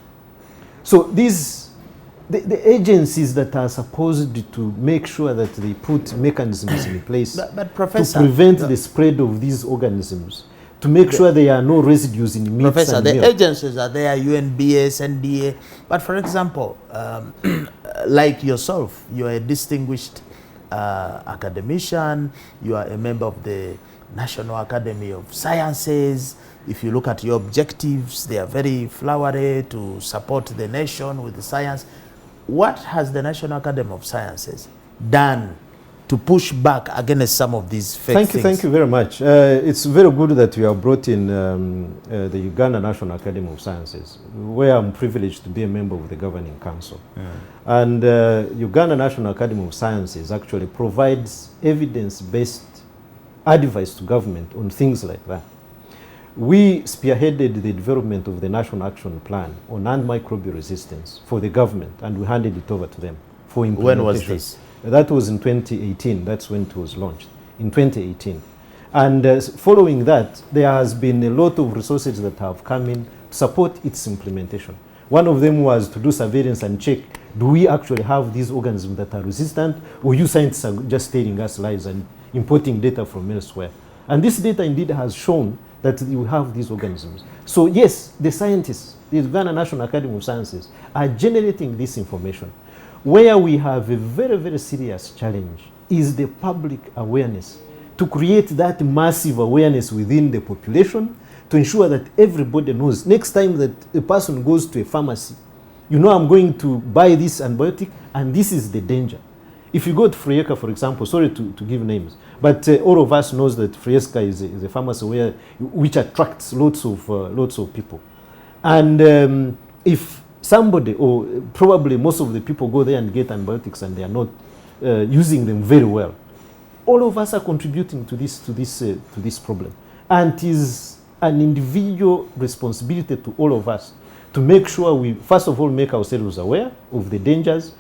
So the agencies that are supposed to make sure that they put mechanisms in place but Professor, to prevent the spread of these organisms, to make sure there are no residues in meats. Professor, and the milk. agencies are there, UNBS, NDA. But for example, like yourself, you are a distinguished academician, you are a member of the National Academy of Sciences. If you look at your objectives, they are very flowery to support the nation with the science. What has the National Academy of Sciences done to push back against some of these fake things? Thank you very much. It's very good that you have brought in the Uganda National Academy of Sciences, where I'm privileged to be a member of the governing council. And Uganda National Academy of Sciences actually provides evidence-based advice to government on things like that. We spearheaded the development of the National Action Plan on antimicrobial resistance for the government, and we handed it over to them for implementation. When was this? That was in 2018. That's when it was launched, in 2018. And following that, there has been a lot of resources that have come in to support its implementation. One of them was to do surveillance and check, do we actually have these organisms that are resistant, or you scientists are just telling us lies and importing data from elsewhere? And this data indeed has shown that you have these organisms. So yes, the scientists, the Uganda National Academy of Sciences, are generating this information. Where we have a very, very serious challenge is the public awareness, to create that massive awareness within the population, to ensure that everybody knows. Next time that a person goes to a pharmacy, you know, I'm going to buy this antibiotic, and this is the danger. If you go to Frieka, for example, sorry to give names, but all of us knows that Frieka is a pharmacy which attracts lots of people. And if somebody, or probably most of the people, go there and get antibiotics and they are not using them very well, all of us are contributing to this problem. And it is an individual responsibility to all of us to make sure we, first of all, make ourselves aware of the dangers.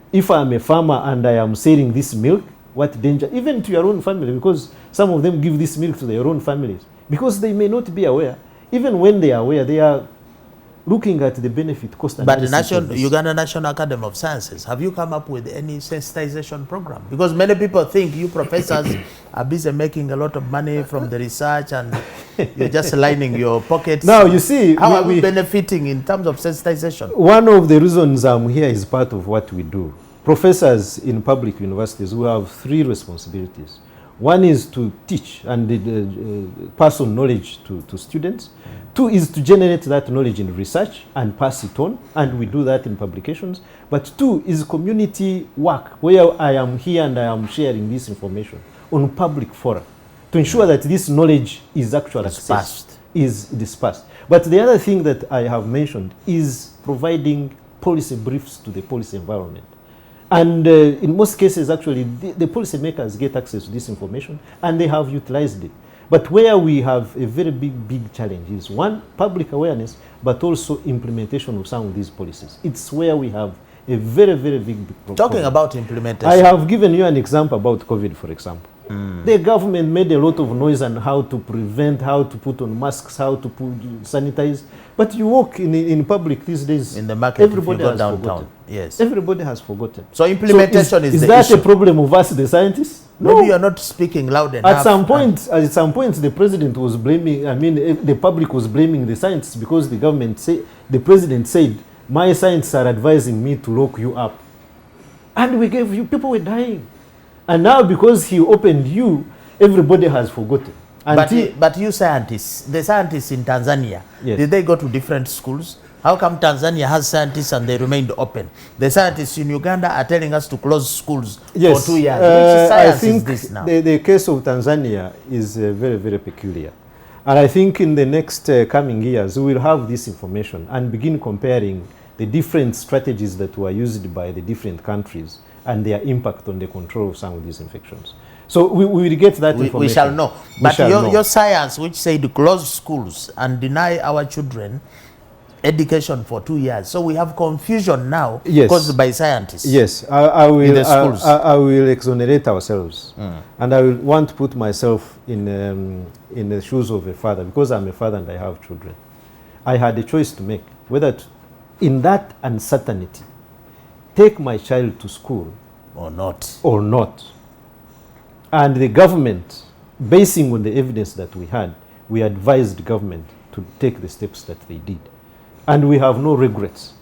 If I'm a farmer and I am selling this milk, what danger, even to your own family, because some of them give this milk to their own families, because they may not be aware. Even when they are aware, they are looking at the benefit cost analysis. But the Uganda National Academy of Sciences, have you come up with any sensitization program? Because many people think you professors are busy making a lot of money from the research and you're just lining your pockets. Now, you see, how are we benefiting in terms of sensitization? One of the reasons I'm here is part of what we do. Professors in public universities, we have three responsibilities. One is to teach and pass on knowledge to students. Two is to generate that knowledge in research and pass it on, and we do that in publications. But two is community work, where I am here and I am sharing this information on public fora to ensure that this knowledge is actually dispersed. But the other thing that I have mentioned is providing policy briefs to the policy environment. And in most cases, actually, the policymakers get access to this information and they have utilized it. But where we have a very big challenge is, one, public awareness, but also implementation of some of these policies. It's where we have a very big problem. Talking about implementation, I have given you an example about COVID, for example. The government made a lot of noise on how to prevent, how to put on masks, how to sanitize. But you walk in public these days, in the market, everybody has downtown. forgotten. Yes. Everybody has forgotten. So implementation is the that issue. a problem of us, the scientists? No. Maybe you're not speaking loud enough. At some point, the president was blaming, the public was blaming the scientists because the president said, my scientists are advising me to lock you up. And we gave you, people were dying. And now because he opened you, everybody has forgotten. But you scientists, the scientists in Tanzania, yes, did they go to different schools? How come Tanzania has scientists and they remained open? The scientists in Uganda are telling us to close schools for 2 years. Which science I think is this now? The case of Tanzania is very peculiar. And I think in the next coming years, we will have this information and begin comparing the different strategies that were used by the different countries and their impact on the control of some of these infections. So we will get that information. We shall know. But your science, which said close schools and deny our children education for 2 years. So we have confusion now caused by scientists. Yes, I will exonerate ourselves. And I will want to put myself in the shoes of a father, because I'm a father and I have children. I had a choice to make, whether to, in that uncertainty, take my child to school or not. And the government, basing on the evidence that we had, we advised the government to take the steps that they did. And we have no regrets.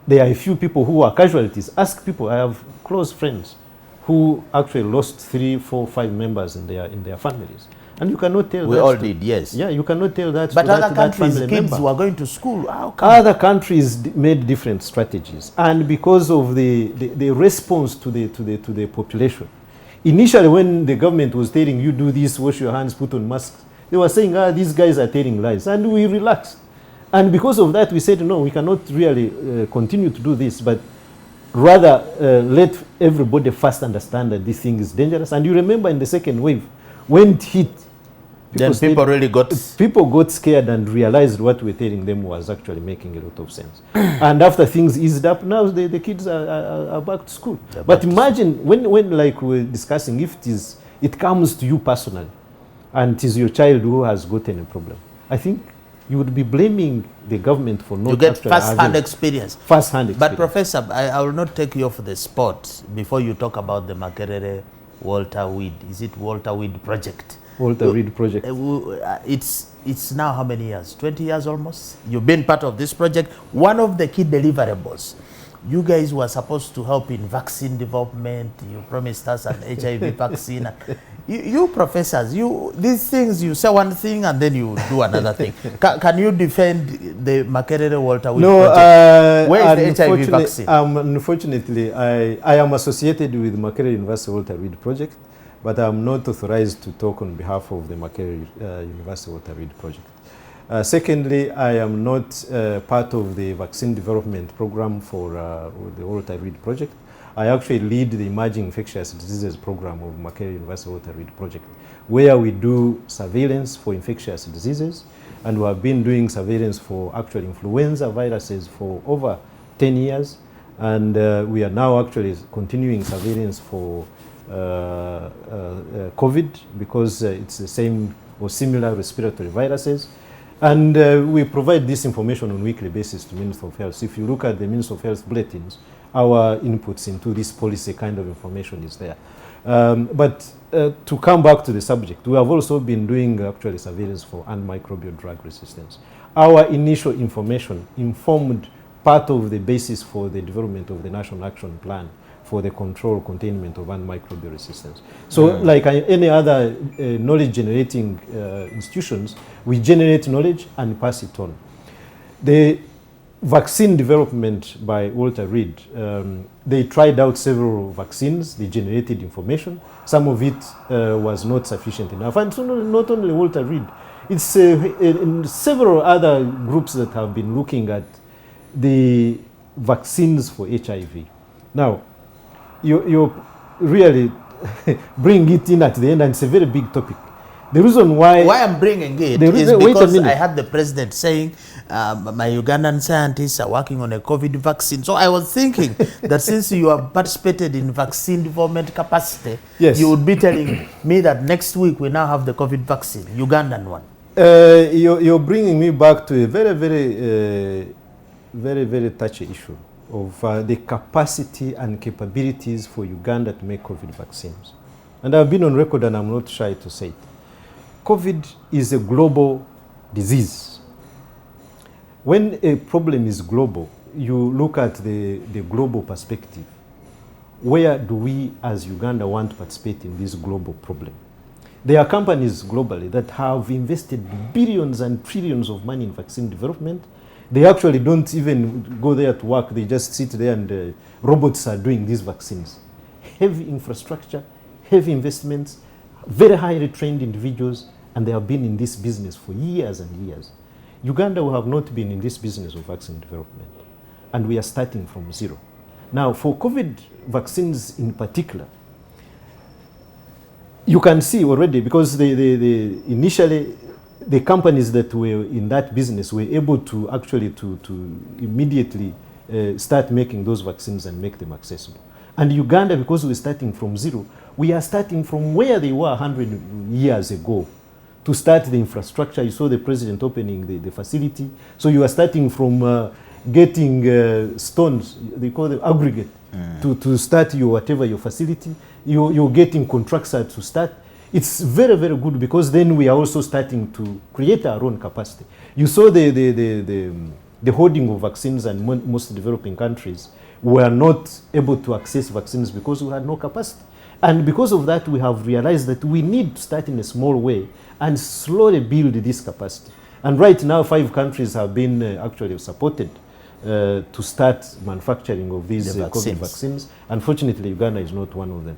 There are a few people who are casualties. Ask people. I have close friends who actually lost 3, 4, 5 members in their families. And you cannot tell that. We all did, yes. Yeah, you cannot tell that. But other countries, kids were going to school. How come? Other countries made different strategies. And because of the response to the population. Initially, when the government was telling you do this, wash your hands, put on masks, they were saying, these guys are telling lies. And we relaxed. And because of that, we said, no, we cannot really continue to do this, but rather let everybody first understand that this thing is dangerous. And you remember in the second wave, when it hit, people got scared and realized what we were telling them was actually making a lot of sense. And after things eased up, now the kids are back to school. But imagine when like we're discussing, if it comes to you personally, and it is your child who has gotten a problem, I think you would be blaming the government for not. You get first-hand experience. First-hand experience. But Professor, I will not take you off the spot before you talk about the Makerere Walter Weed. Is it Walter Weed project? Walter Reed project. It's now how many years? 20 years almost? You've been part of this project. One of the key deliverables, you guys were supposed to help in vaccine development. You promised us an HIV vaccine. You professors, these things, you say one thing and then you do another thing. Can you defend the Makerere Walter Weed project? Where is the HIV vaccine? Unfortunately, I am associated with Makerere University Walter Reed project, but I'm not authorized to talk on behalf of the Makerere University Walter Reed project. Secondly, I am not part of the vaccine development program for the Walter Reed project. I actually lead the Emerging Infectious Diseases program of Makerere University Walter Reed project, where we do surveillance for infectious diseases, and we have been doing surveillance for actual influenza viruses for over 10 years, and we are now actually continuing surveillance for COVID, because it's the same or similar respiratory viruses. And we provide this information on a weekly basis to Minister of Health. If you look at the Minister of Health bulletins, our inputs into this policy kind of information is there. But to come back to the subject, we have also been doing actually surveillance for antimicrobial drug resistance. Our initial information informed part of the basis for the development of the National Action Plan for the control containment of antimicrobial resistance. So like any other knowledge generating institutions, we generate knowledge and pass it on. The vaccine development by Walter Reed, they tried out several vaccines, they generated information. Some of it was not sufficient enough. And so not only Walter Reed, it's in several other groups that have been looking at the vaccines for HIV. Now, you really bring it in at the end, and it's a very big topic. The reason why I'm bringing it is because I had the president saying my Ugandan scientists are working on a COVID vaccine. So I was thinking that since you have participated in vaccine development capacity, yes, you would be telling me that next week we now have the COVID vaccine, Ugandan one. You're bringing me back to a very touchy issue of the capacity and capabilities for Uganda to make COVID vaccines. And I've been on record, and I'm not shy to say it. COVID is a global disease. When a problem is global, you look at the global perspective. Where do we as Uganda want to participate in this global problem? There are companies globally that have invested billions and trillions of money in vaccine development. They actually don't even go there to work. They just sit there and robots are doing these vaccines. Heavy infrastructure, heavy investments, very highly trained individuals, and they have been in this business for years and years. Uganda will have not been in this business of vaccine development, and we are starting from zero. Now, for COVID vaccines in particular, you can see already, because initially the companies that were in that business were able to actually to immediately start making those vaccines and make them accessible. And Uganda, because we're starting from zero, we are starting from where they were 100 years ago to start the infrastructure. You saw the president opening the facility. So you are starting from getting stones, they call them aggregate, to start your whatever your facility. You're getting contractors to start. It's very, very good, because then we are also starting to create our own capacity. You saw the hoarding of vaccines, and most developing countries were not able to access vaccines because we had no capacity. And because of that, we have realized that we need to start in a small way and slowly build this capacity. And right now, 5 countries have been actually supported to start manufacturing of these COVID vaccines. Unfortunately, Uganda is not one of them.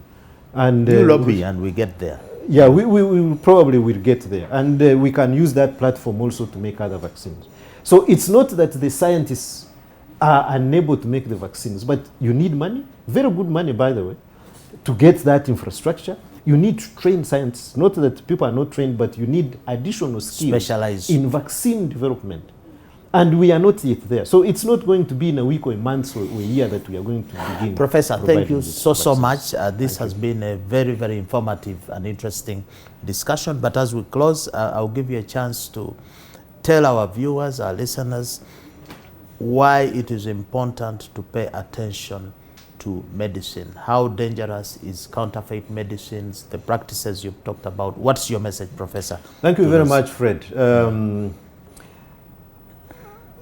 And you lobby and we get there. Yeah, we probably will get there. And we can use that platform also to make other vaccines. So it's not that the scientists are unable to make the vaccines, but you need money, very good money, by the way, to get that infrastructure. You need to train scientists. Not that people are not trained, but you need additional skills in vaccine development. And we are not yet there. So it's not going to be in a week or a month or a year that we are going to begin. Professor, thank you so much. This has been a very, very informative and interesting discussion. But as we close, I'll give you a chance to tell our viewers, our listeners, why it is important to pay attention to medicine. How dangerous is counterfeit medicines, the practices you've talked about? What's your message, Professor? Thank you very much, Fred.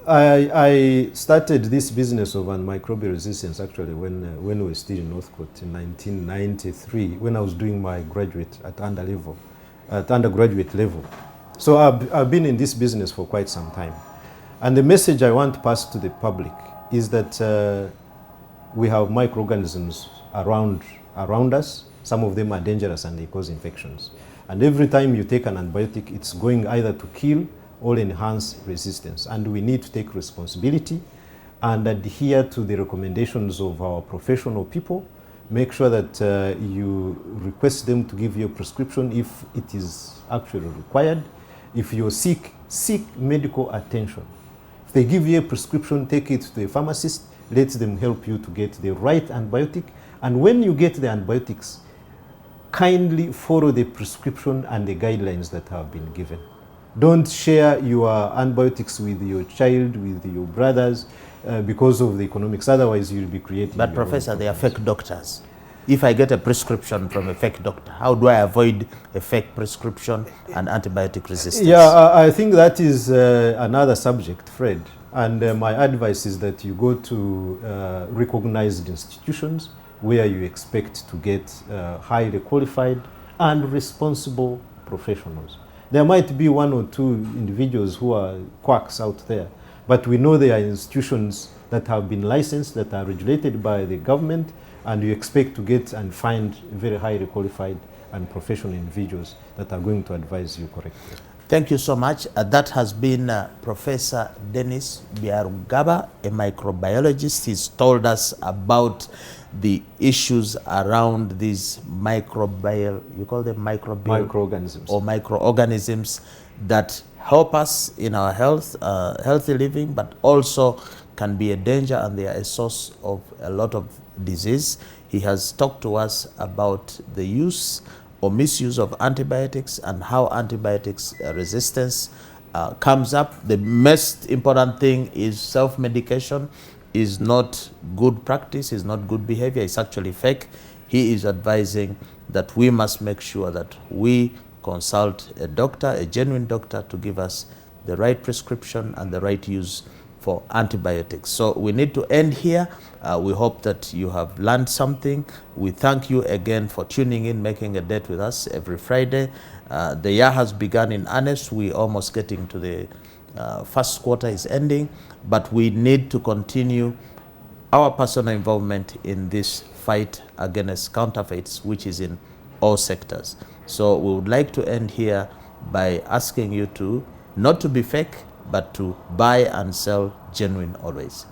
I started this business of antimicrobial resistance actually when we were still in Northcote in 1993, when I was doing my graduate at undergraduate level. So I've been in this business for quite some time. And the message I want to pass to the public is that we have microorganisms around us. Some of them are dangerous and they cause infections. And every time you take an antibiotic, it's going either to kill or enhance resistance. And we need to take responsibility and adhere to the recommendations of our professional people. Make sure that you request them to give you a prescription if it is actually required. If you're sick, seek medical attention. If they give you a prescription, take it to a pharmacist. Let them help you to get the right antibiotic. And when you get the antibiotics, kindly follow the prescription and the guidelines that have been given. Don't share your antibiotics with your child, with your brothers, because of the economics. Otherwise, you'll be creating. But Professor, they are fake doctors. If I get a prescription from a fake doctor, how do I avoid a fake prescription and antibiotic resistance? Yeah, I think that is another subject, Fred. And my advice is that you go to recognized institutions where you expect to get highly qualified and responsible professionals. There might be 1 or 2 individuals who are quacks out there, but we know there are institutions that have been licensed, that are regulated by the government, and you expect to get and find very highly qualified and professional individuals that are going to advise you correctly. Thank you so much. That has been Professor Denis Byarugaba, a microbiologist. He's told us about the issues around these microbial, you call them microorganisms, or microorganisms that help us in our health, healthy living, but also can be a danger, and they are a source of a lot of disease. He has talked to us about the use or misuse of antibiotics and how antibiotics resistance comes up. The most important thing is self-medication is not good practice, is not good behavior, it's actually fake. He is advising that we must make sure that we consult a doctor, a genuine doctor, to give us the right prescription and the right use for antibiotics. So we need to end here. We hope that you have learned something. We thank you again for tuning in, making a date with us every Friday. The year has begun in earnest. We're almost getting to the first quarter is ending, but we need to continue our personal involvement in this fight against counterfeits, which is in all sectors. So we would like to end here by asking you to not to be fake, but to buy and sell genuine always.